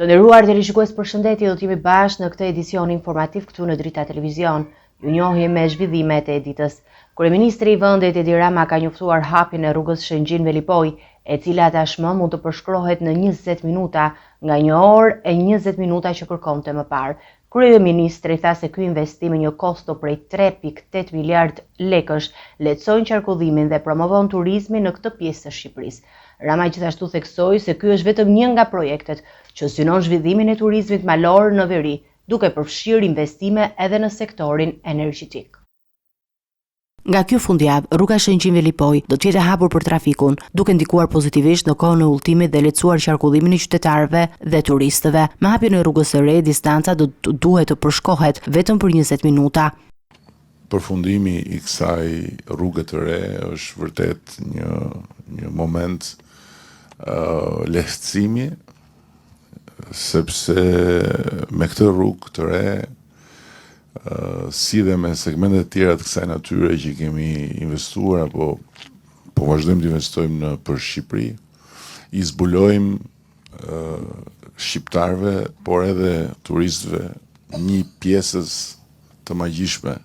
Të nderuar televizionistë, përshëndetje, do të jemi bashkë në këtë edicion informativ këtu në Drita Televizion. Ju njohje me zhvillimet e ditës. Kryeministri i vendit Edi Rama ka njoftuar hapjen e rrugës Shëngjin-Velipoj, e cila tashmë mund të përshkrohet në 20 minuta nga 1 orë e 20 minuta që kërkonte më parë. Kryeministri tha se ky investim me një kosto prej 3.8 miliard lekësh lehtëson qarkullimin dhe promovon turizmin në këtë pjesë të Shqipërisë. Rama gjithashtu theksoi se ky është vetëm një nga projektet që synon zhvillimin e turizmit malor në veri, duke përfshirë investime edhe në sektorin energjetik. Nga kjo fundjavë, rruga Shëngjin-Velipoj do të jetë e hapur për trafikun, duke ndikuar pozitivisht në kohën e udhëtimit dhe lehtësuar qarkullimin e qytetarëve dhe turistëve. Me hapjen e rrugës së re, distanca duhet të përshkohet vetëm për 20 minuta. Përfundimi i kësaj rruge të re është vërtet një moment lehtësimi, sepse me këtë rrugë të re, si dhe me segmentet tjera të kësaj natyre që kemi investuar apo po vazhdojmë të investojmë për Shqipëri, i zbulojmë shqiptarëve, por edhe turistëve një pjesës të magjishme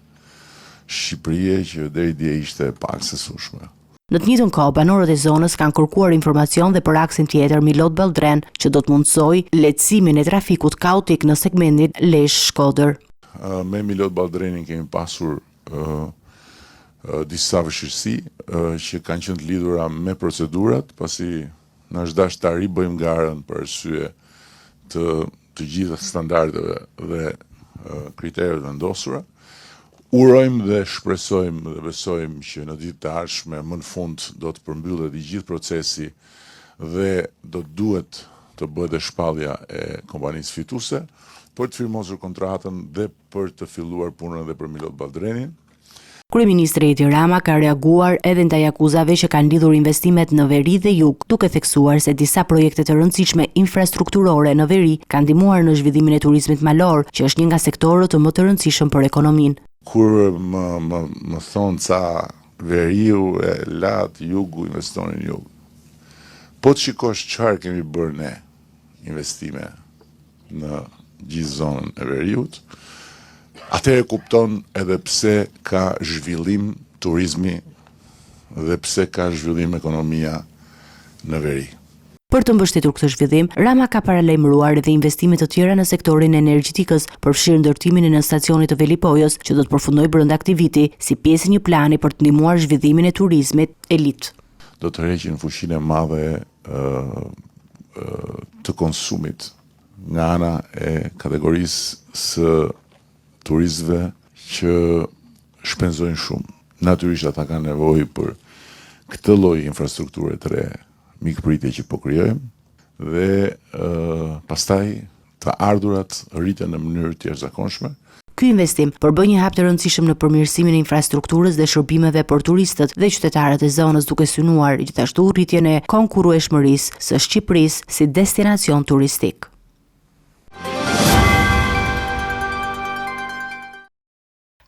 Shqipërie që deri dje ishte pak sesueshme. Në të njëjtën kohë, banorët e zonës kanë kërkuar informacion dhe për aksin tjetër Milot-Ballldren, që do të mundsojë lehtësimin e trafikut kaotik në segmentin Lezhë-Shkodër. Me Milot-Ballldrenin kemi pasur disa vështirësi që kanë qenë të lidhura me procedurat, pasi na është dashur ta ribëjmë garën për arsye të gjitha standardeve dhe kriteret vendosura. Urojmë dhe shpresojmë dhe besojmë që në ditët e ardhshme më në fund do të përmbyllet i gjithë procesi dhe do të duhet të bëhet dhe shpallja e kompanisë fituese për të firmosur kontratën dhe për të filluar punën edhe për Milot-Ballldrenin. Kryeministri Edi Rama ka reaguar edhe ndaj akuzave që kanë lidhur investimet në veri dhe jug, duke theksuar se disa projekte të rëndësishme infrastrukturore në veri kanë ndihmuar në zhvillimin e turizmit malor, që është një nga sektorët më të rëndësishëm për ekonominë. Kur më thonë ca veriu e lat, jugu, investonin jug. Po të shikosh çfarë kemi bërë ne investime në gjithë zonën e veriut, atëherë kupton edhe pse ka zhvillim turizmi dhe pse ka zhvillim ekonomia në veri. Për të mbështetur këtë zhvillim, Rama ka paralajmëruar edhe investime të tjera në sektorin e energjetikës, përfshirë ndërtimin e stacionit të Velipojës, që do të përfundojë brenda këtij viti, si pjesë e një plani për të ndihmuar zhvillimin e turizmit elit. Do të rreqin fuqinë e madhe të konsumit nga ana e kategorisë së turistëve që shpenzojnë shumë. Natyrisht ata kanë nevojë për këtë lloj infrastrukture të re, mikpritje që po krijojmë dhe pastaj të ardhurat rriten në mënyrë të jashtëzakonshme. Ky investim përbën një hap të rëndësishëm në përmirësimin e infrastrukturës dhe shërbimeve për turistët dhe qytetarët e zonës, duke synuar gjithashtu rritjen e konkurrueshmërisë së Shqipërisë si destinacion turistik.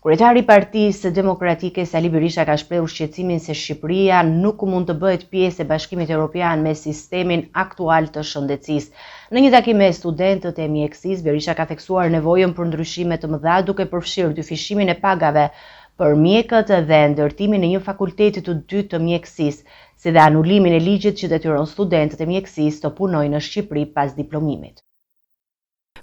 Kryetari i Partisë Demokratike Sali Berisha ka shprehur shqetësimin se Shqipëria nuk mund të bëhet pjesë e Bashkimit Evropian me sistemin aktual të shëndetësisë. Në një takim me studentët e mjekësisë, Berisha ka theksuar nevojën për ndryshime të mëdha, duke përfshirë dyfishimin e pagave për mjekët dhe ndërtimin e një fakulteti të dytë të mjekësisë, si dhe anulimin e ligjit që detyron studentët e mjekësisë të punojnë në Shqipëri pas diplomimit.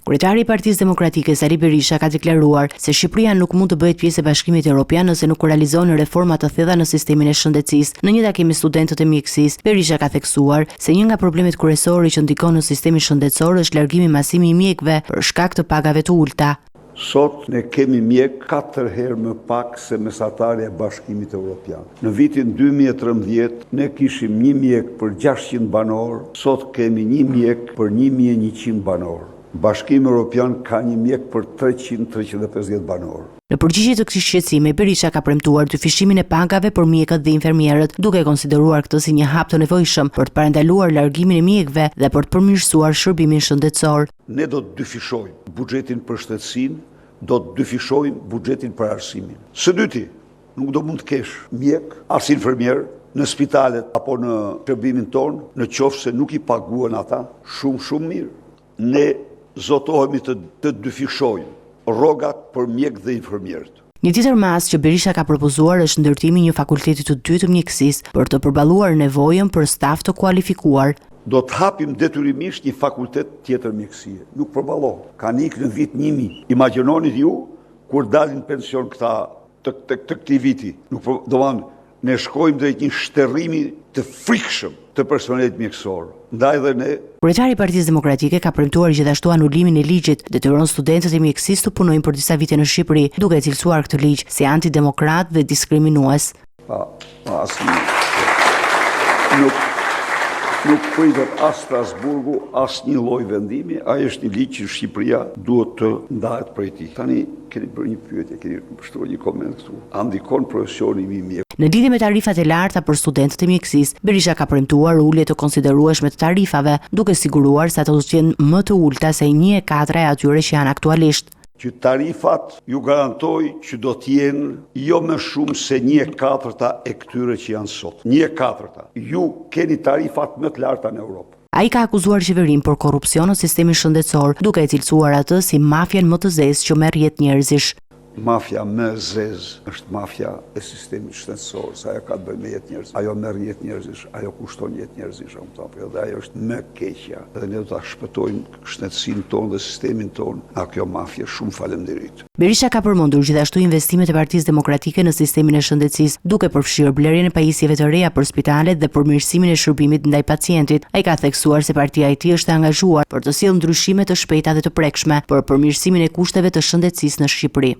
Kryetari i Partisë Demokratike Sali Berisha ka deklaruar se Shqipëria nuk mund të bëhet pjesë e Bashkimit Evropian nëse nuk realizon reforma të thella në sistemin e shëndetësisë. Në një takim me studentët e mjekësisë, Berisha ka theksuar se një nga problemet kryesore që ndikon në sistemin shëndetësor është largimi masimi i mjekëve për shkak të pagave të ulta. Sot ne kemi mjek 4 herë më pak se mesatarja e Bashkimit Evropian. Në vitin 2013 ne kishim 1 mjek për 600 banor, sot kemi 1 mjek për 1100 banor. Bashkimi Evropian ka 1 mjek për 300-350 banor. Në përgjigje të këtij shqetësimi, Berisha ka premtuar dyfishimin e pagave për mjekët dhe infermierët, duke konsideruar këtë si një hap të nevojshëm për të parandaluar largimin e mjekëve dhe për të përmirësuar shërbimin shëndetësor. Ne do të dyfishojmë buxhetin për shtetësinë, do të dyfishojmë buxhetin për arsimin. Së dyti, nuk do mund të kesh mjek as infermier në spitalet apo në shërbimin tonë, në qoftë se nuk i paguhen ata shumë mirë. ne zotohemi të dyfishojmë rrogat për mjek dhe infermierët. Një tjetër mas që Berisha ka propozuar është ndërtimi një fakulteti të dytë të mjekësisë për të përballuar nevojën për staf të kualifikuar. Do të hapim detyrimisht një fakultet tjetër mjekësie. Nuk përballohet. Kanë ikë në vit 1000. Imagjinoni ju kur dalin pension këta të këtij viti. Ne shkojmë drejt një shterrimi të frikshëm të personelit mjekësor. Ndaj dhe ne. Kryetari i Partisë Demokratike ka premtuar gjithashtu anulimin e ligjit detyron studentët e mjekësisë të punojnë për disa vite në Shqipëri, duke cilësuar këtë ligj si antidemokrat dhe diskriminues. Nuk pritet as Strasburgu, as një lloj vendimi, ai është një ligj që Shqipëria duhet të ndahet prej tij. Tani keni bërë një pyetje, keni shtruar një koment këtu. A ndikon profesioni i mjek? Në lidhje me tarifat e larta për studentët e mjekësisë, Berisha ka premtuar ulje të konsiderueshme të tarifave, duke siguruar se ato do të jenë më të ulta se 1/4 e atyre që janë aktualisht. Që tarifat ju garantoj që do t'jenë jo më shumë se 1/4 e këtyre që janë sot. 1/4. Ju keni tarifat më të larta në Europë. Ai ka akuzuar qeverinë për korrupsion në sistemin shëndetësor, duke e cilësuar atë si mafian më të zezë që merr jetë njerëzish. Mafia më zezë është mafia e sistemit shëndetësor, sa ajo ka të bëjë me jetë njerëzish. Ajo merr jetë njerëzish, ajo kushton jetë njerëzish, dhe ajo është më keqja. Dhe ne do ta shpëtojmë shëndetësinë tonë dhe sistemin tonë nga kjo mafie. Shumë faleminderit. Berisha ka përmendur gjithashtu investimet e Partisë Demokratike në sistemin e shëndetësisë, duke përfshirë blerjen e pajisjeve të reja për spitalet dhe përmirësimin e shërbimit ndaj pacientit. Ai ka theksuar se partia e tij është e angazhuar për të sjellë ndryshime të shpejta dhe të prekshme për përmirësimin e kushteve të shëndetësisë në Shqipëri.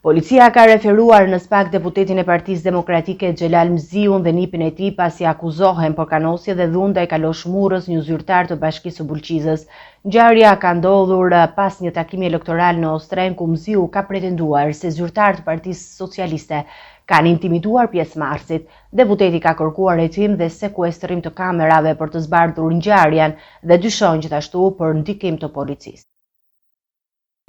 Policia ka referuar në SPAK deputetin e Partisë Demokratike Xhelal Mziun dhe nipin e tij pasi akuzohen për kanosje dhe dhunë ndaj Kalosh Murrës, një zyrtar të Bashkisë së Bulqizës. Ngjarja ka ndodhur pas një takimi elektoral në Ostren ku Mziu ka pretenduar se zyrtarët të Partisë Socialiste kanë intimiduar pjesëmarrësit. Deputeti ka kërkuar hetim dhe sekuestrim të kamerave për të zbardhur ngjarjen dhe dyshon gjithashtu për ndikim të policisë.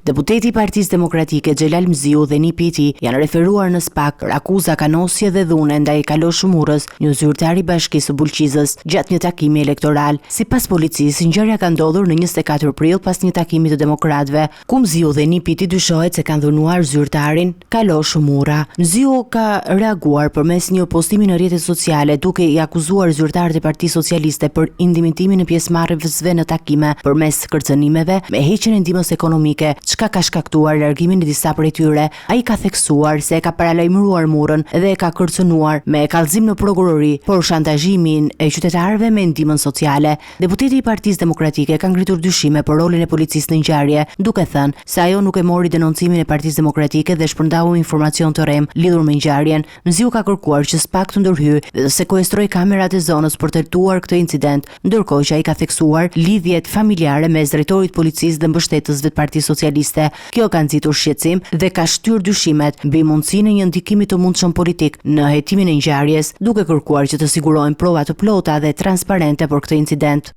Deputeti i Partisë Demokratike Xhelal Mziu dhe nipi i tij janë referuar në SPAK për akuza kanosje dhe dhune ndaj Kalosh Murrës, një zyrtar i Bashkisë së Bulqizës, gjatë një takimi elektoral. Sipas policisë, ngjarja ka ndodhur në 24 prill pas një takimi të demokratëve, ku Mziu dhe nipi i tij dyshohet se kanë dhunuar zyrtarin Kalosh Murra. Mziu ka reaguar përmes një postimi në rrjetet sociale, duke i akuzuar zyrtarët e Partisë Socialiste për indimitimin e pjesëmarrësve në takime përmes kërcënimeve me heqjen e ndihmës ekonomike, çka ka shkaktuar largimin e disa prej tyre. Ai ka theksuar se ka paralajmëruar Murrën dhe e ka kërcënuar me kallëzim në prokurori për shantazhimin e qytetarëve me ndihmën sociale. Deputeti i Partisë Demokratike ka ngritur dyshime për rolin e policisë në ngjarje, duke thënë se ajo nuk e mori denoncimin e Partisë Demokratike dhe shpërndau informacion të rrem lidhur me ngjarjen. Mziu ka kërkuar që SPAK të ndërhyjë dhe të sekuestrojë kamerat e zonës për të hetuar këtë incident, ndërkohë që ai ka theksuar lidhjet familjare mes drejtorit të policisë dhe mbështetësve të Partisë Socialiste. Kjo ka nxitur shqetësim dhe ka shtyr dyshimet mbi mundësinë e një ndikimi të mundshëm politik në hetimin e ngjarjes, duke kërkuar që të sigurohen prova të plota dhe transparente për këtë incident.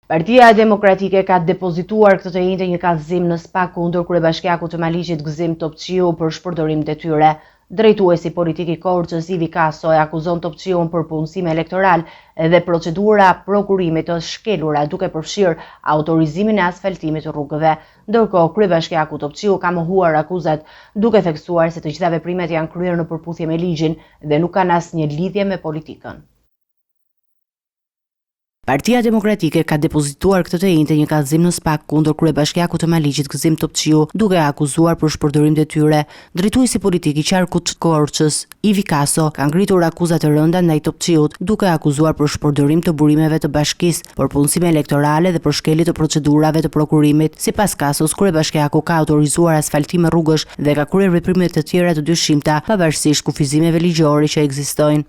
Partia Demokratike ka depozituar këtë të njëjtë një kallëzim në SPAK kundër kryebashkiakut të Maliqit Gëzim Topçiu për shpërdorim detyre. Drejtuesi politik i Korçës Ivi Kaso e akuzon Topçiun për punësim elektoral dhe procedura prokurimit të shkelura, duke përfshirë autorizimin e asfaltimit të rrugëve. Ndërkohë, kryebashkiaku Topçiu ka mohuar akuzat, duke theksuar se të gjitha veprimet janë kryer në përputhje me ligjin dhe nuk kanë asnjë lidhje me politikën. Partia Demokratike ka depozituar këtë të njëjtë një kallëzim në SPAK kundër kryebashkiakut të Maliqit Gëzim Topçiu, duke akuzuar për shpërdorim detyre. Drejtuesi politik i qarkut Korçës, Ivi Kaso, ka ngritur akuzat të rënda ndaj Topçiut, duke akuzuar për shpërdorim të burimeve të bashkisë, për punësime elektorale dhe për shkelje të procedurave të prokurimit. Sipas Kasos, kryebashkiaku ka autorizuar asfaltime rrugësh dhe ka kryer veprime të tjera të dyshimta, pavarësisht kufizimeve ligjore që ekzistojnë.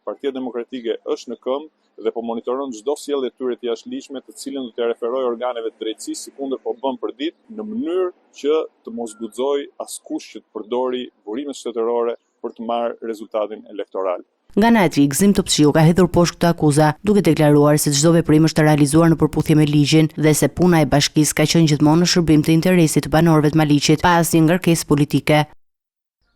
Partia Demokratike është në këmbë dhe po monitoron çdo sjellje e tyre të jashtëligjshme, të cilën do t'ia referojë organeve të drejtësisë, sikundër po bën për ditë, në mënyrë që të mos guxojë askush që të përdori burime shtetërore për të marrë rezultatin elektoral. Nga ana e tij, Gëzim Topçiu ka hedhur poshtë këtë akuza, duke deklaruar se çdo veprim është realizuar në përputhje me ligjin dhe se puna e bashkisë ka qenë gjithmonë në shërbim të interesit të banorëve të Maliqit, pa asnjë ngarkesë politike.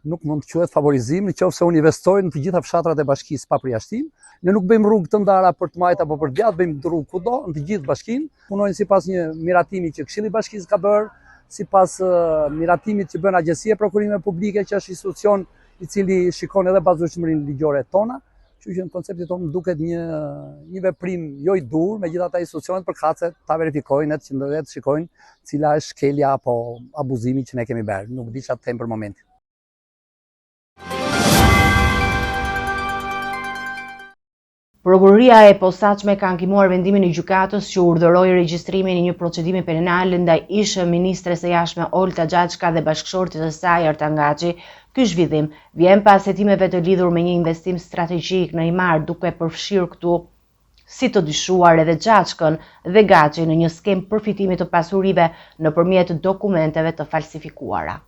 nuk mund të quhet favorizim, nëse unë investojnë në të gjitha fshatrat e bashkisë pa përjashtim. Ne nuk bëjmë rrugë të ndara për të majt apo për djathtë, bëjmë rrugë kudo në të gjithë bashkinë. Punojnë sipas një miratimi që Këshilli i Bashkisë ka bërë, sipas miratimit që bën Agjencia e Prokurimeve Publike, që është institucion i cili shikon edhe bazueshmërinë ligjore tona. Kështu që në konceptin tonë duket një veprim jo i dur, megjithatë institucionet përkatëse ta verifikojnë, të shikojnë cila është shkelja apo abuzimi që ne kemi bërë. Nuk di çfarë të them për momentin. Prokuroria e posaçme ka ankimuar vendimin e gjykatës që urdhëroi regjistrimin e një procedimi penal ndaj ish ministres së jashtme Olta Xhaçka dhe bashkëshortit të saj Artan Gaçi. Ky zhvillim vjen pas hetimeve të lidhur me një investim strategjik në Imar, duke përfshirë këtu si të dyshuar edhe Xhaçkën dhe Gaçi në një skem përfitimi të pasurive nëpërmjet dokumenteve të falsifikuara.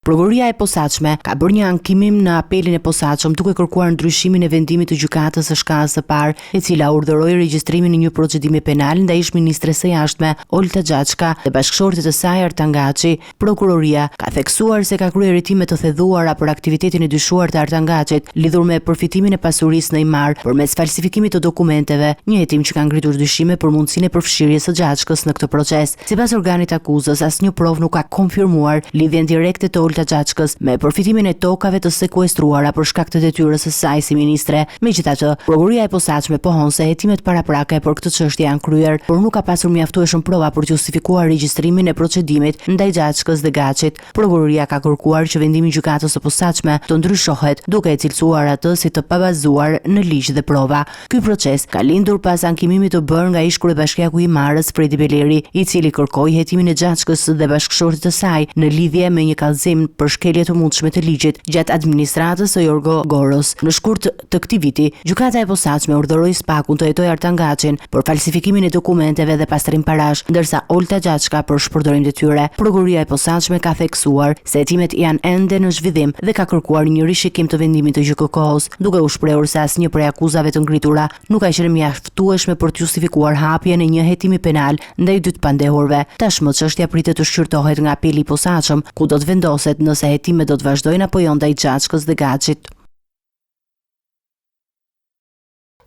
Prokuroria e posaçme ka bërë një ankimim në apelin e posaçëm duke kërkuar ndryshimin e vendimit të gjykatës së shkallës së parë, e cila urdhëroi regjistrimin e një procedimi penal ndaj ish-ministres së jashtme Olta Xhaçka dhe bashkëshortit të saj Artan Gaçi. Prokuroria ka theksuar se ka kryer hetime të thedhuara për aktivitetin e dyshuar të Artan Gaçit lidhur me përfitimin e pasurisë në Imar përmes falsifikimit të dokumenteve, një hetim që ka ngritur dyshime për mundësinë e përfshirjes së Xhaçkës në këtë proces. Sipas organit akuzës, asnjë provë nuk ka konfirmuar lidhjen direkte të Xhaçkës me përfitimin e tokave të sekuestruara për shkak të detyrës së saj si ministre. Megjithatë, prokuroria e posaçme pohon se hetimet paraprake për këtë çështje janë kryer, por nuk ka pasur mjaftueshëm prova për të justifikuar regjistrimin e procedimit ndaj Xhaçkës dhe Gaçit. Prokuroria ka kërkuar që vendimi i gjykatës së posaçme të ndryshohet, duke e cilësuar atë si të pabazuar në ligj dhe prova. Ky proces ka lindur pas ankimimit të bërë nga ish kryebashkiaku i Marës Fredi Beleri, i cili kërkoi hetimin e Xhaçkës dhe bashkëshortit të saj në lidhje me një kallëzim për shkelje të mundshme të ligjit gjatë administratës së Jorgo Goros. Në shkurt të këtij viti, gjykata e posaçme urdhëroi Spakun të hetojë Artan Gaçin për falsifikimin e dokumenteve dhe pastrim parash, ndërsa Olta Xhaçka për shpërdorim detyre. Prokuroria e posaçme ka theksuar se hetimet janë ende në zhvillim dhe ka kërkuar një rishikim të vendimit të GJK-s, duke u shprehur se asnjë prej akuzave të ngritura nuk ka qenë mjaftueshme për të justifikuar hapjen e një hetimi penal ndaj dy të pandehurve. Tashmë çështja pritet të shqyrtohet nga apeli i posaçëm, ku do të vendoset nëse hetimet do të vazhdojnë apo jo ndaj Xhaçkës dhe Gaçit.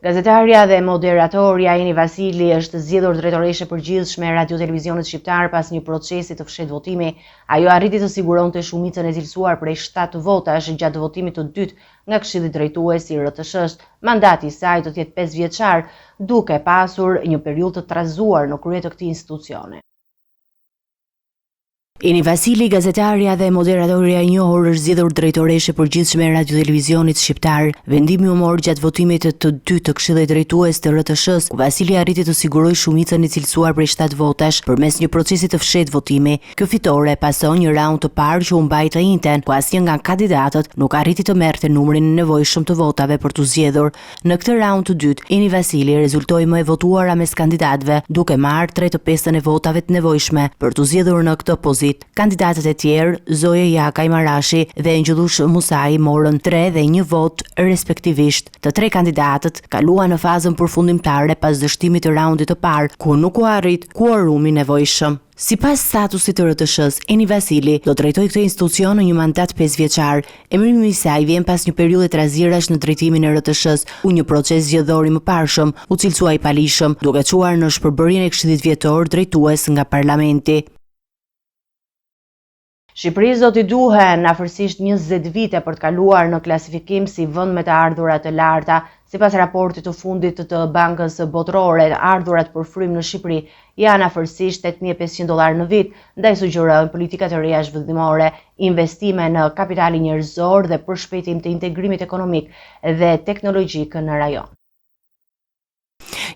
Gazetarja dhe moderatorja Jeni Vasili është zgjedhur drejtoreshe përgjithshme e Radio Televizionit Shqiptar pas një procesi të fshehtë votimi. Ajo arriti të siguronte shumicën e cilësuar prej 7 votash gjatë votimit të dytë nga Këshilli Drejtues i RTS-s. Mandati i saj do të jetë 5 vjeçar, duke pasur një periudhë të trazuar në krye të këtij institucioni. Jeni Vasili, gazetarja dhe moderatorja e njohur, është zgjedhur drejtoreshe përgjithshme e Radio Televizionit Shqiptar. Vendimi u mor gjatë votimit të dytë të Këshillit Drejtues të RTS-s, ku Vasili arriti të sigurojë shumicën e cilësuar prej 7 votash përmes një procesi të fshehtë votimi. Kjo fitore pason një raund të parë që u mbaj të njëjtën, ku asnjë nga kandidatët nuk arriti të merrte numrin e nevojshëm të votave për të zgjedhur. Në këtë raund të dytë, Jeni Vasili rezultoi më e votuara mes kandidatëve, duke marrë 3/5 e votave të nevojshme për të zgjedhur në këtë pozitë. Kandidatët e tjerë, Zoje Jakaj Marashi dhe Engjullush Musai, morën 3 dhe 1 vot respektivisht. Të 3 kandidatët kaluan në fazën përfundimtare pas dështimit të raundit të parë, ku nuk u arrit kuorumi nevojshëm. Sipas statusit të RTS-s, Jeni Vasili do drejtojë këtë institucion në një mandat 5 vjeçar. Emërimi i saj vjen pas një periudhe trazirash në drejtimin e RTS-s, ku një proces zgjedhori më parshëm u cilësua i palishëm, duke çuar në shpërbërjen e Këshillit Vjetor Drejtues nga Parlamenti. Shqipërisë do t'i duhen afërsisht 20 vite për të kaluar në klasifikim si vend me të ardhurat të larta. Sipas raportit të fundit të Bankës Botërore, ardhurat për frym në Shqipëri janë afërsisht $8.500 në vit, ndaj sugjerojnë politikat e reja zhvillimore, investime në kapitalin njerëzor dhe përshpejtim të integrimit ekonomik dhe teknologjik në rajon.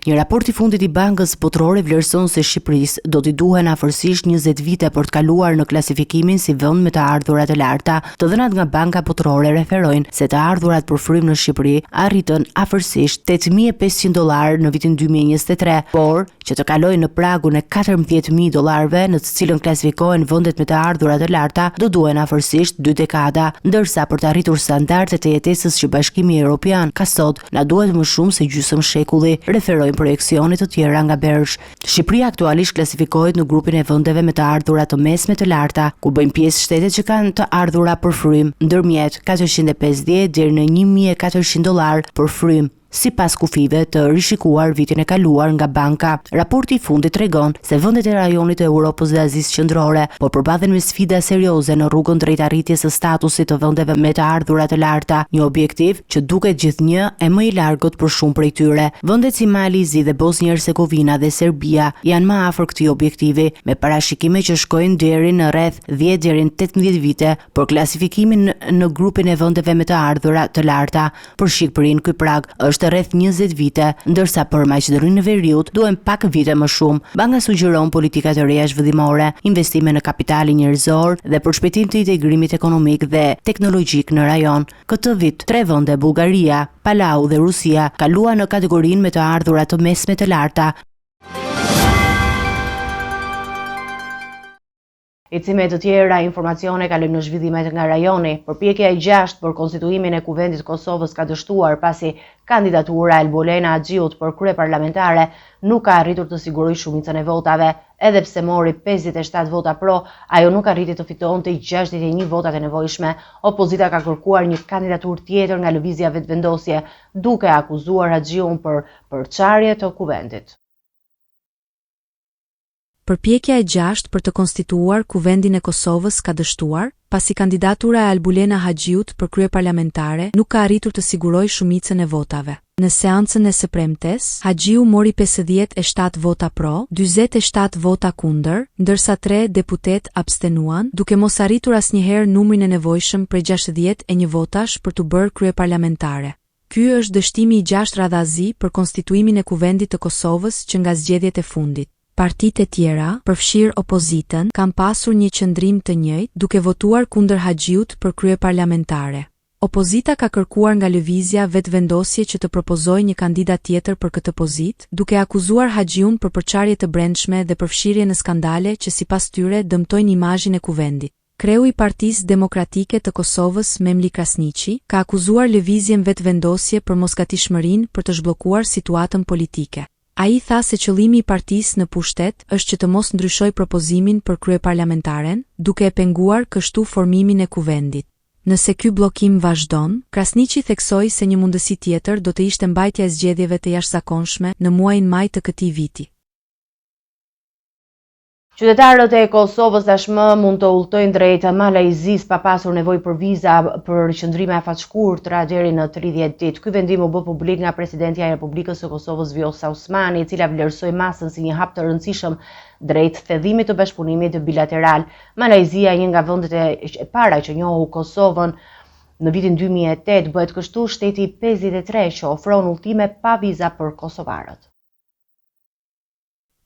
Një raport i fundit i Bankës Botërore vlerëson se Shqipërisë do t'i duhen afërsisht 20 vite për të kaluar në klasifikimin si vend me të ardhurat të larta. Të dhënat nga Banka Botërore referojnë se të ardhurat për frym në Shqipëri arritën afërsisht $8.500 në vitin 2023, por që të kalojnë në pragun e $14.000 në të cilën klasifikohen vendet me të ardhurat të larta, do duhen afërsisht 2 dekada, ndërsa për të arritur standardet e jetesës që Bashkimi Evropian ka sot, na duhet më shumë se gjysmë shekulli, referoi bëjnë projeksione të tjera nga Bergh. Shqipëria aktualisht klasifikohet në grupin e vendeve me të ardhura të mesme të larta, ku bëjnë pjesë shtetet që kanë të ardhura për frym, ndërmjet 450 deri në $1.400 për frym, sipas kufive të rishikuar vitin e kaluar nga banka. Raporti i fundit tregon se vendet e rajonit të Europës dhe Azisë Qendrore po përballen me sfida serioze në rrugën drejt arritjes së statusit të vendeve me të ardhura të larta, një objektiv që duket gjithnjë e më i largët për shumë prej tyre. Vendet si Malizi dhe Bosnjë-Hercegovina dhe Serbia janë më afër këtij objektivi, me parashikime që shkojnë deri në rreth 10 deri në 18 vite për klasifikimin në grupin e vendeve me të ardhura të larta. Për Shqipërinë ky prag është rreth 20 vite, ndërsa për Maqedoninë e Veriut duhen pak vite më shumë. Banka sugjeron politika të reja zhvillimore, investime në kapitalin njerëzor dhe përshpejtim të integrimit ekonomik dhe teknologjik në rajon. Këtë vit, 3 vende, Bullgaria, Palau dhe Rusia, kaluan në kategorinë me të ardhura të mesme të larta. Ecime të tjera informacione kalojmë në zhvillimet nga rajoni. Përpjekja e 6 për konstituimin e Kuvendit të Kosovës ka dështuar pasi kandidatura e Elbolena Haxhiut për kryeparlamentare nuk ka arritur të sigurojë shumicën e votave. Edhe pse mori 57 vota pro, ajo nuk arriti të fitonte 61 votat e nevojshme. Opozita ka kërkuar një kandidaturë tjetër nga lëvizja vetvendosje, duke akuzuar Haxhiun për përçarje të kuvendit. Përpjekja e 6 për të konstituar Kuvendin e Kosovës ka dështuar, pasi kandidatura e Elbolena Haxhiut për kryeparlamentare nuk ka arritur të sigurojë shumicën e votave. Në seancën e së premtes, Haxhiu mori 57 vota pro, 47 vota kundër, ndërsa 3 deputet abstenuan, duke mos arritur asnjëherë numrin e nevojshëm prej 61 votash për të bërë kryeparlamentare. Ky është dështimi i 6 radhazi për konstituimin e Kuvendit të Kosovës që nga zgjedhjet e fundit. Partitë e tjera, përfshirë opozitën, kanë pasur një qëndrim të njëjtë, duke votuar kundër Haxhiut për kryeparlamentare. Opozita ka kërkuar nga lëvizja vetvendosje që të propozojë një kandidat tjetër për këtë pozitë, duke akuzuar Haxhiun për përçarje të brendshme dhe përfshirje në skandale që sipas tyre dëmtojnë imazhin e kuvendit. Kreu i Partisë Demokratike të Kosovës, Memli Krasniqi, ka akuzuar lëvizjen vetvendosje për mosgatishmërinë për të zhbllokuar situatën politike. Ai tha se qëllimi i partisë në pushtet është që të mos ndryshojë propozimin për kryeparlamentaren, duke e penguar kështu formimin e kuvendit. Nëse ky bllokim vazhdon, Krasniqi theksoi se një mundësi tjetër do të ishte mbajtja e zgjedhjeve të jashtëzakonshme në muajin maj të këtij viti. Qytetarët e Kosovës tashmë mund të udhtojnë drejt Malajzisë pa pasur nevojë për viza për qëndrime afaqshkurtra deri në 30 ditë. Ky vendim u bë publik nga presidentja e Republikës së Kosovës Vjosa Osmani, e cila vlerësoi masën si një hap të rëndësishëm drejt thedhimit të bashkëpunimit bilateral. Malajzia, një nga vendet e para që njohu Kosovën në vitin 2008, bëhet kështu shteti i 53 që ofron udhëtime pa viza për kosovarët.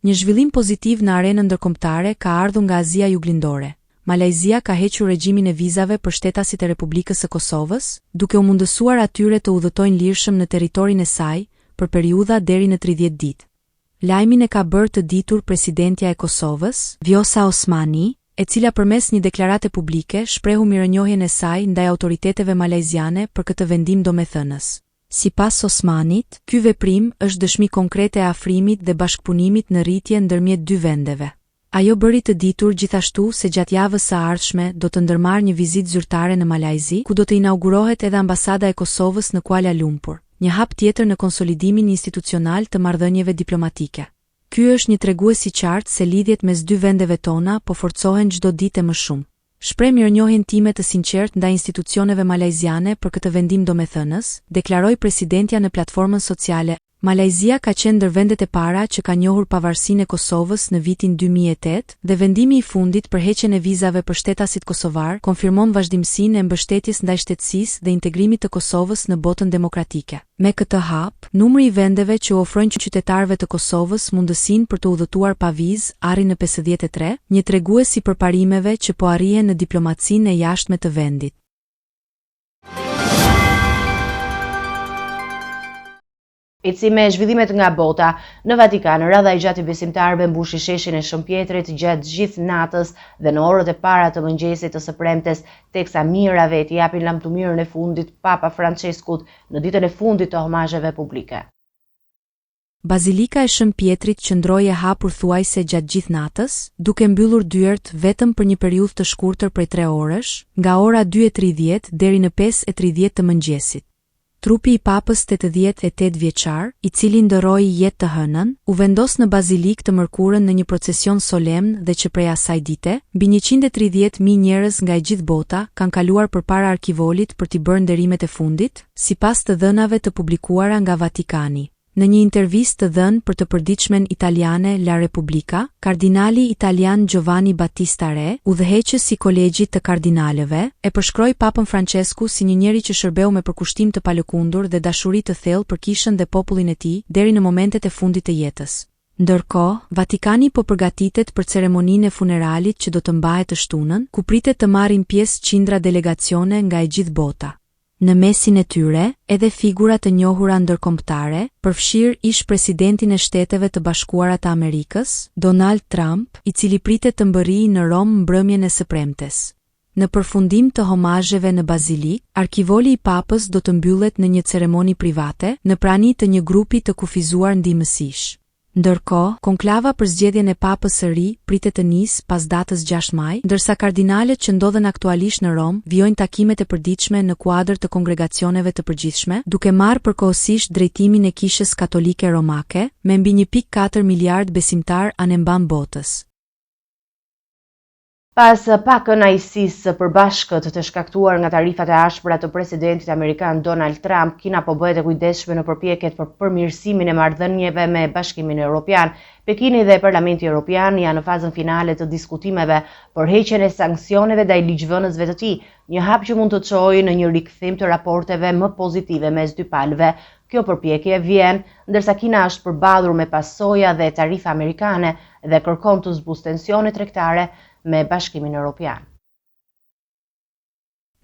Një zhvillim pozitiv në arenën ndërkombëtare ka ardhur nga Azia Juglindore. Malajzia ka hequr regjimin e vizave për shtetasit e Republikës së Kosovës, duke u mundësuar atyre të udhëtojnë lirshëm në territorin e saj për periudha deri në 30 ditë. Lajmin e ka bërë të ditur presidentja e Kosovës, Vjosa Osmani, e cila përmes një deklarate publike shprehu mirënjohjen e saj ndaj autoriteteve malajziane për këtë vendim domethënës. Sipas Osmanit, ky veprim është dëshmi konkrete e afrimit dhe bashkëpunimit në rritje ndërmjet dy vendeve. Ajo bëri të ditur gjithashtu se gjatë javës së ardhshme do të ndërmarrë një vizitë zyrtare në Malajzi, ku do të inaugurohet edhe ambasada e Kosovës në Kuala Lumpur, një hap tjetër në konsolidimin institucional të marrëdhënieve diplomatike. Ky është një tregues i qartë se lidhjet mes dy vendeve tona po forcohen çdo ditë më shumë. Shpreh mirënjohjen time të sinqertë ndaj institucioneve malajziane për këtë vendim domethënës, deklaroi presidentja në platformën sociale. Malajzia ka qenë ndër vendet e para që ka njohur pavarësinë e Kosovës në vitin 2008 dhe vendimi i fundit për heqjen e vizave për shtetasit kosovar konfirmon vazhdimsinë e mbështetjes ndaj shtetësisë dhe integrimit të Kosovës në botën demokratike. Me këtë hap, numri i vendeve që ofrojnë qytetarëve të Kosovës mundësinë për të udhëtuar pa vizë arri në 53, një tregues i përparimeve që po arrihen në diplomacinë e jashtme të vendit. Eci me zhvillimet nga bota, në Vatikan, radha e gjatë i besimtarëve mbushi sheshin e Shëmpjetrit gjatë gjithë natës dhe në orët e para të mëngjesit të së premtes, teksa mirave t'i japin lamtumirën e fundit Papa Franceskut në ditën e fundit të homazheve publike. Bazilika e Shën Pjetrit qëndroi e hapur thuajse gjatë gjithë natës, duke mbyllur dyert vetëm për një periudhë të shkurtër prej 3 orësh, nga ora 2:30 deri në 5:30 të mëngjesit. Trupi i Papës 88 vjeçar, i cili ndërroi jetë të hënën, u vendos në bazilikë të mërkurën në një procesion solemn dhe që prej asaj dite, mbi 130.000 njerëz nga e gjithë bota kanë kaluar përpara arkivolit për t'i bërë nderimet e fundit, sipas të dhënave të publikuara nga Vatikani. Në një intervistë të dhënë për të përditshmen italiane La Repubblica, kardinali italian Giovanni Battista Re, udhëheqës i kolegjit të kardinalëve, e përshkroi Papën Francesku si një njeri që shërbeu me përkushtim të palëkundur dhe dashuri të thellë për kishën dhe popullin e tij deri në momentet e fundit të jetës. Ndërkohë, Vatikani po përgatitet për ceremoninë e funeralit që do të mbahet të shtunën, ku pritet të marrin pjesë qindra delegacione nga e gjithë bota. Në mesin e tyre, edhe figura të njohura ndërkombëtare, përfshirë ish presidentin e Shteteve të Bashkuara të Amerikës, Donald Trump, i cili pritet të mbërrijë në Rom mbrëmjen e së premtes. Në përfundim të homazheve në bazilikë, arkivoli i Papës do të mbyllet në një ceremoni private, në prani të një grupi të kufizuar ndihmësish. Ndërkohë, konklava për zgjedhjen e Papës së ri pritet të nisë pas datës 6 maj, ndërsa kardinalet që ndodhen aktualisht në Rom vijojnë takimet e përditshme në kuadër të kongregacioneve të përgjithshme, duke marrë përkohësisht drejtimin e Kishës Katolike Romake, me mbi 1.4 miliard besimtar anë mban botës. Pas pak kënaqësisë së përbashkët të shkaktuar nga tarifat e ashpra të presidentit amerikan Donald Trump, Kina po bëhet e kujdesshme në përpjekjet për përmirësimin e marrëdhënieve me Bashkimin Evropian. Pekini dhe Parlamenti Evropian janë në fazën finale të diskutimeve për heqjen e sanksioneve ndaj ligjvënësve të tij, një hap që mund të çojë në një rikthim të raporteve më pozitive mes dy palëve. Kjo përpjekje vjen ndërsa Kina është përballur me pasoja dhe tarifa amerikane dhe kërkon të zbusë tensione tregtare me Bashkimin Evropian.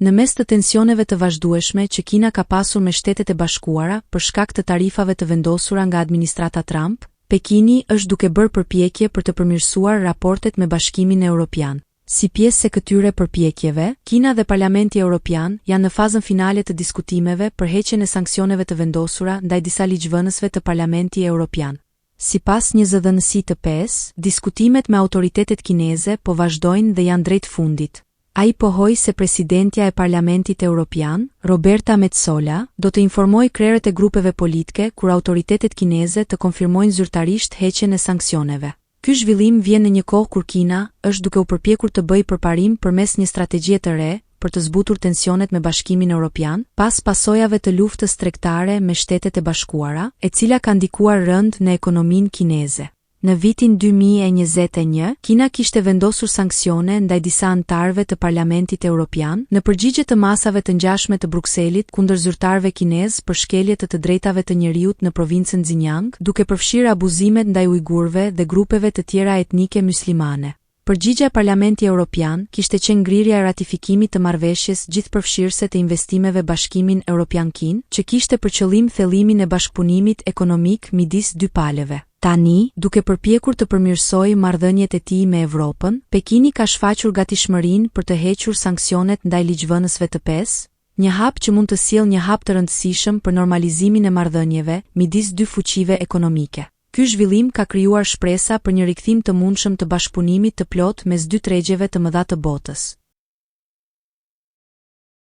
Në mes të tensioneve të vazhdueshme që Kina ka pasur me Shtetet e Bashkuara për shkak të tarifave të vendosura nga administrata Trump, Pekini është duke bërë përpjekje për të përmirësuar raportet me Bashkimin Evropian. Si pjesë e këtyre përpjekjeve, Kina dhe Parlamenti Evropian janë në fazën finale të diskutimeve për heqjen e sanksioneve të vendosura ndaj disa ligjvënësve të Parlamenti Evropian. Sipas një zëdhënësi të PES, diskutimet me autoritetet kineze po vazhdojnë dhe janë drejt fundit. Ai pohoi se presidentja e Parlamentit Evropian, Roberta Metsola, do të informojë krerët e grupeve politike kur autoritetet kineze të konfirmojnë zyrtarisht heqjen e sanksioneve. Ky zhvillim vjen në një kohë kur Kina është duke u përpjekur të bëjë përparim përmes një strategjie të re për të zbutur tensionet me Bashkimin Evropian, pas pasojave të luftës tregtare me Shtetet e Bashkuara, e cila ka ndikuar rënd në ekonominë kineze. Në vitin 2021, Kina kishte vendosur sanksione ndaj disa anëtarëve të Parlamentit Evropian në përgjigje të masave të ngjashme të Brukselit kundër zyrtarëve kinezë për shkelje të drejtave të njerëzit në provincën Xinjiang, duke përfshirë abuzimet ndaj ujgurëve dhe grupeve të tjera etnike muslimane. Përgjigja e Parlamentit Evropian kishte qenë ngrirja e ratifikimit të marrëveshjes gjithëpërfshirëse të investimeve Bashkimin Evropian-Kinë, që kishte për qëllim thellimin e bashkëpunimit ekonomik midis dy palëve. Tani, duke përpjekur të përmirësojë marrëdhëniet e tij me Evropën, Pekini ka shfaqur gatishmërinë për të hequr sanksionet ndaj ligjvënësve të PES, një hap që mund të sjellë një hap të rëndësishëm për normalizimin e marrëdhënieve midis dy fuqive ekonomike. Ky zhvillim ka krijuar shpresa për një rikthim të mundshëm të bashkëpunimit të plotë mes dy tregjeve të mëdha të botës.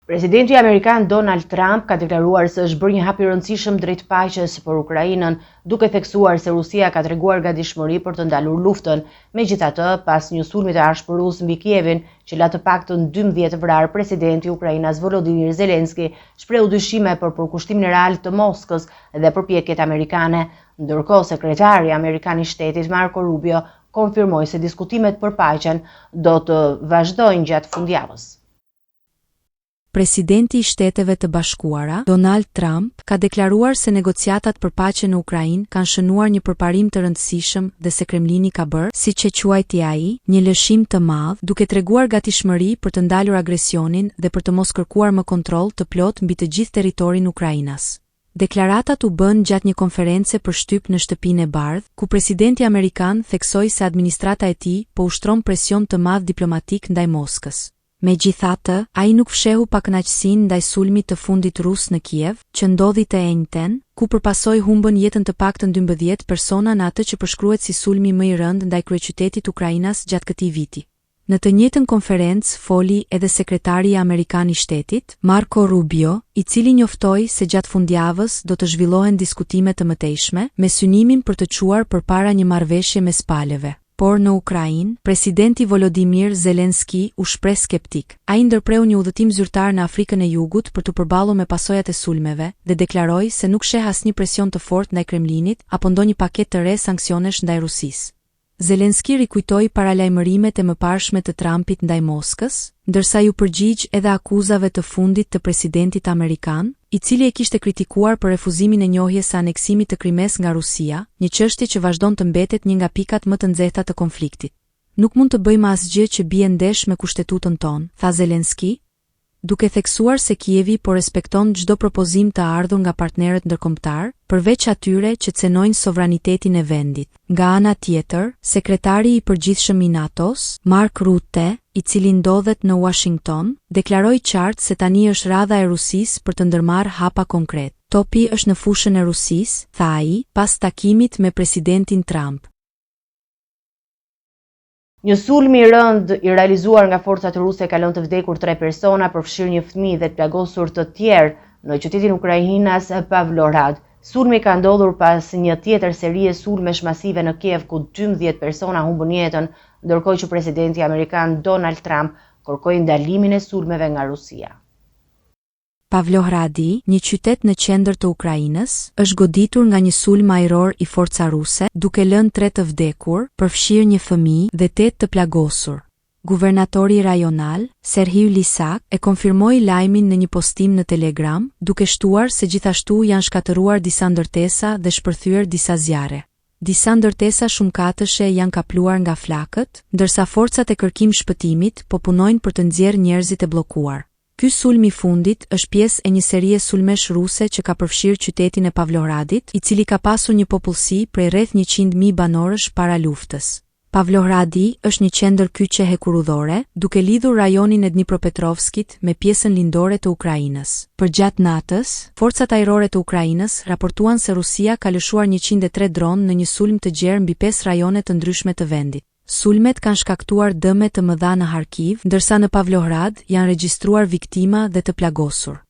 Presidenti amerikan Donald Trump ka deklaruar se është bërë një hap i rëndësishëm drejt paqes për Ukrainën, duke theksuar se Rusia ka treguar gatishmëri për të ndalur luftën. Megjithatë, pas një sulmi të ashpër mbi Kievin, që la të paktën 12 vrarë, presidenti i Ukrainës Volodymyr Zelensky shprehu dyshime për përkushtimin real të Moskës dhe përpjekjet amerikane. Ndërkohë, sekretari amerikan i shtetit Marco Rubio konfirmoi se diskutimet për paqen do të vazhdojnë gjatë fundjavës. Presidenti i Shteteve të Bashkuara, Donald Trump, ka deklaruar se negociatat për paqe në Ukrainë kanë shënuar një përparim të rëndësishëm dhe se Kremlini ka bërë, siç e quajti ai, një lëshim të madh, duke treguar gatishmëri për të ndalur agresionin dhe për të mos kërkuar më kontroll të plotë mbi të gjithë territorin ukrainas. Deklaratat u bën gjatë një konference për shtyp në Shtëpinë e Bardhë, ku presidenti amerikan theksoi se administrata e tij po ushtron presion të madh diplomatik ndaj Moskës. Megjithatë, ai nuk fshehu pakënaqësinë ndaj sulmit të fundit rus në Kiev, që ndodhi të enjten, ku përpasoi humbën jetën të paktën 12 persona në atë që përshkruhet si sulmi më i rëndë ndaj kryeqytetit Ukrainas gjatë këtij viti. Në të njëjtën konferencë foli edhe sekretari amerikan i shtetit, Marco Rubio, i cili njoftoi se gjatë fundjavës do të zhvillohen diskutime të mëtejshme me synimin për të çuar përpara një marrëveshje mes palëve. Por në Ukrainë, presidenti Volodymyr Zelensky u shpreh skeptik. Ai ndërpreu një udhëtim zyrtar në Afrikën e Jugut për të përballur me pasojat e sulmeve dhe deklaroi se nuk sheh asnjë presion të fortë ndaj Kremlinit apo ndonjë paketë të re sanksionesh ndaj Rusisë. Zelensky rikujtoi paralajmërimet e mëparshme të Trumpit ndaj Moskës, ndërsa ju përgjigj edhe akuzave të fundit të presidentit amerikan, i cili e kishte kritikuar për refuzimin e njohjes së aneksimit të Krimes nga Rusia, një çështje që vazhdon të mbetet një nga pikat më të nxehta të konfliktit. Nuk mund të bëjmë asgjë që bie ndesh me kushtetutën tonë, tha Zelensky, duke theksuar se Kievi po respekton çdo propozim të ardhur nga partnerët ndërkombëtar, përveç atyre që cenojnë sovranitetin e vendit. Nga ana tjetër, sekretari i përgjithshëm i NATO-s, Mark Rutte, i cili ndodhet në Washington, deklaroi qartë se tani është radha e Rusisë për të ndërmarrë hapa konkret. Topi është në fushën e Rusisë, tha ai, pas takimit me presidentin Trump. Një sulm i rënd i realizuar nga forcat ruse ka lënë të vdekur 3 persona, përfshirë një fëmijë dhe të plagosur të tjerë në qytetin ukrainas Pavlohrad. Sulmi ka ndodhur pas një tjetër serie sulmesh masive në Kiev ku 12 persona humbën jetën, ndërkohë që presidenti amerikan Donald Trump kërkoi ndalimin e sulmeve nga Rusia. Pavlohradi, një qytet në qendër të Ukrainës, është goditur nga një sulm ajror i forca ruse, duke lënë 3 të vdekur, përfshirë një fëmijë dhe 8 të plagosur. Guvernatori rajonal, Serhiy Lysak, e konfirmoi lajmin në një postim në Telegram, duke shtuar se gjithashtu janë shkatëruar disa ndërtesa dhe shpërthyer disa zjarre. Disa ndërtesa shumëkatëshe janë kapluar nga flakët, ndërsa forcat e kërkim shpëtimit po punojnë për të nxjerrë njerëzit e bllokuar. Ky sulm i fundit është pjesë e një serie sulmesh ruse që ka përfshirë qytetin e Pavlohradit, i cili ka pasur një popullsi prej rreth 100.000 banorësh para luftës. Pavlohradi është një qendër kyçe hekurudhore, duke lidhur rajonin e Dnipropetrovskit me pjesën lindore të Ukrainës. Përgjatë natës, forcat ajrore të Ukrainës raportuan se Rusia ka lëshuar 103 dronë në një sulm të gjerë mbi 5 rajone të ndryshme të vendit. Sulmet kanë shkaktuar dëme të mëdha në Harkiv, ndërsa në Pavlohrad janë regjistruar viktima dhe të plagosur.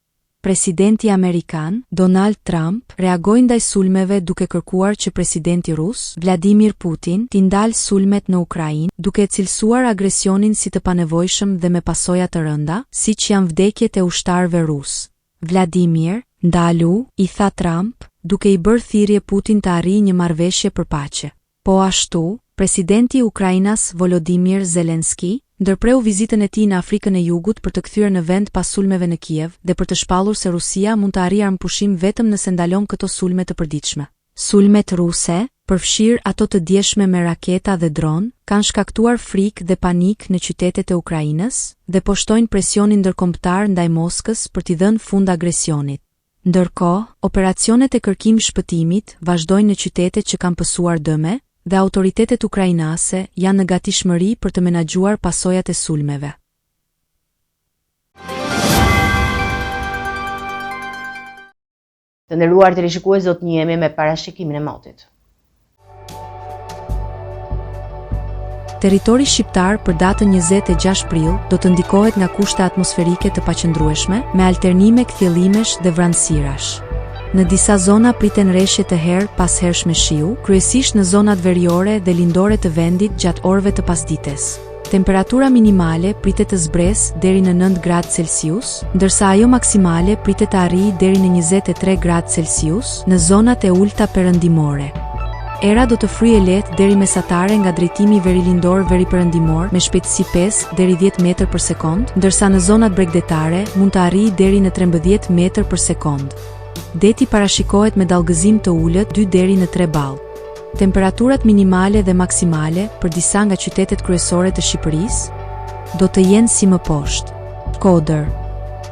Presidenti amerikan, Donald Trump, reagoi ndaj sulmeve duke kërkuar që presidenti rus, Vladimir Putin, t'i ndalë sulmet në Ukrainë, duke cilësuar agresionin si të panevojshëm dhe me pasoja të rënda, siç janë vdekjet e ushtarëve rus. Vladimir, ndalu, i tha Trump, duke i bërë thirrje Putin të arrijë një marrëveshje për paqe. Po ashtu, presidenti i Ukrainas Volodymyr Zelensky ndërpreu vizitën e tij në Afrikën e Jugut për të kthyer në vend pas sulmeve në Kiev dhe për të shpallur se Rusia mund të arrijë armëpushim vetëm nëse ndalon këto sulme të përditshme. Sulmet ruse, përfshirë ato të dieshme me raketa dhe dron, kanë shkaktuar frikë dhe panik në qytetet e Ukrainës dhe poshtojnë presionin ndërkombëtar ndaj Moskës për t'i dhënë fund agresionit. Ndërkohë, operacionet e kërkim shpëtimit vazhdojnë në qytetet që kanë pësuar dëme, dhe autoritetet ukrainase janë në gatishmëri për të menaxhuar pasojat e sulmeve. Të nderuar teleshikues, do të njihemi me parashikimin e motit. Territori shqiptar për datën 26 prill do të ndikohet nga kushte atmosferike të paqëndrueshme, me alternime kthjellimesh dhe vranësirash. Në disa zona priten rreshje të herë pas hersh me shiu, kryesisht në zonat veriore dhe lindore të vendit gjatë orëve të pasdites. Temperatura minimale pritet të zbresë deri në 9 gradë Celsius, ndërsa ajo maksimale pritet të arrijë deri në 23 gradë Celsius në zonat e ulta perëndimore. Era do të fryjë lehtë deri mesatare nga drejtimi verilindor veriperëndimor me shpejtësi 5 deri 10 metër për sekond, ndërsa në zonat bregdetare mund të arrijë deri në 13 metër për sekond. Deti parashikohet me dallgëzim të ulët 2 deri në 3 ball. Temperaturat minimale dhe maksimale për disa nga qytetet kryesore të Shqipërisë do të jenë si më poshtë. Shkodër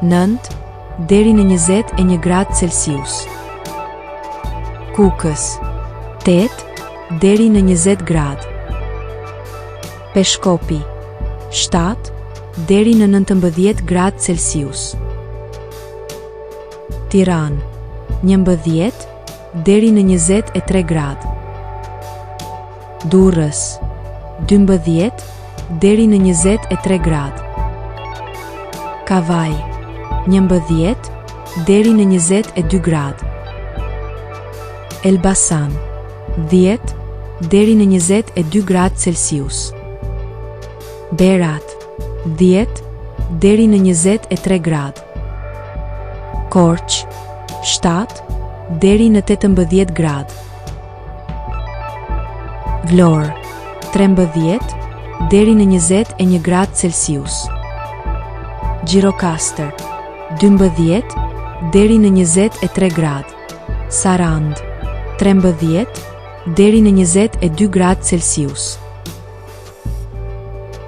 9 deri në 21 gradë Celsius. Kukës 8 deri në 20 gradë. Peshkopi 7 deri në 19 gradë Celsius. Tiranë, 11 deri në 23 gradë. Durrës, 12 deri në 23 gradë. Kavaj, 11 deri në 22 gradë. Elbasan, 10 deri në 22 gradë Celsius. Berat, 10 deri në 23 gradë. Korç, 7 deri në 18 gradë. Vlorë, 13 deri në 21 gradë Celsius. Gjirokastër, 12 deri në 23 gradë. Sarand, 13 deri në 22 gradë Celsius.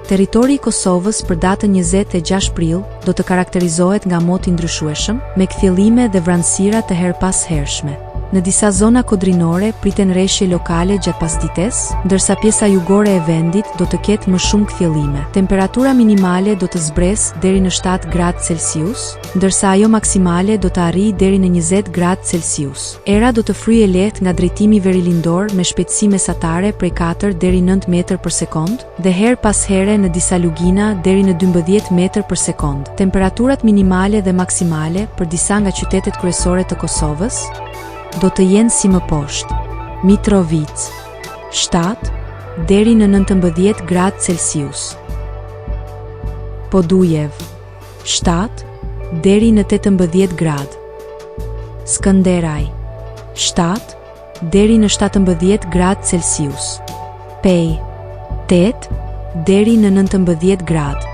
Territori i Kosovës për datën 26 prill do të karakterizohet nga moti ndryshueshëm, me kthjellime dhe vranësira të herpashershme. Në disa zona kodrinore priten rreshje lokale gjatë pasdites, ndërsa pjesa jugore e vendit do të ketë më shumë kthjellime. Temperatura minimale do të zbresë deri në 7 gradë Celsius, ndërsa ajo maksimale do të arrijë deri në 20 gradë Celsius. Era do të fryejë lehtë nga drejtimi verilindor me shpejtësi mesatare prej 4 deri 9 metër për sekond dhe her pas here në disa lugina deri në 12 metër për sekond. Temperaturat minimale dhe maksimale për disa nga qytetet kryesore të Kosovës do të jenë si më poshtë: Mitrovica, 7 deri në 19 gradë Celsius. Podujev, 7 deri në 18 gradë. Skënderaj, 7 deri në 17 gradë Celsius. Pej, 8 deri në 19 gradë.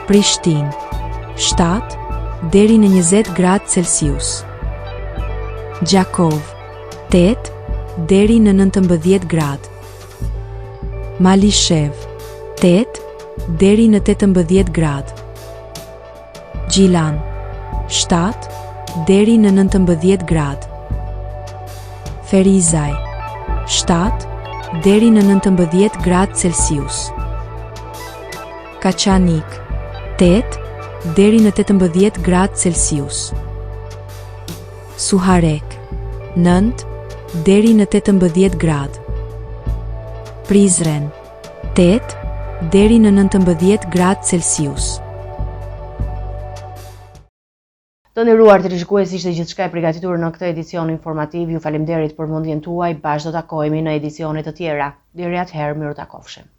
Prishtinë, 7 deri në 20 gradë Celsius. Gjakov, 8 deri në 19 gradë. Malishev, 8 deri në 18 gradë. Gjilan, 7 deri në 19 gradë. Ferizaj, 7 deri në 19 gradë Celsius. Kaçanik, 8 deri në 18 gradë Celsius. Suharek, 9 deri në 18 gradë. Prizren, 8 deri në 19 gradë Celsius. Të nderuar televizionistë, ishte gjithçka e përgatitur në këtë edicion informativ. Ju faleminderit për vëmendjen tuaj. Bashkë do takohemi në edicione të tjera. Deri atëherë, miru takofshim.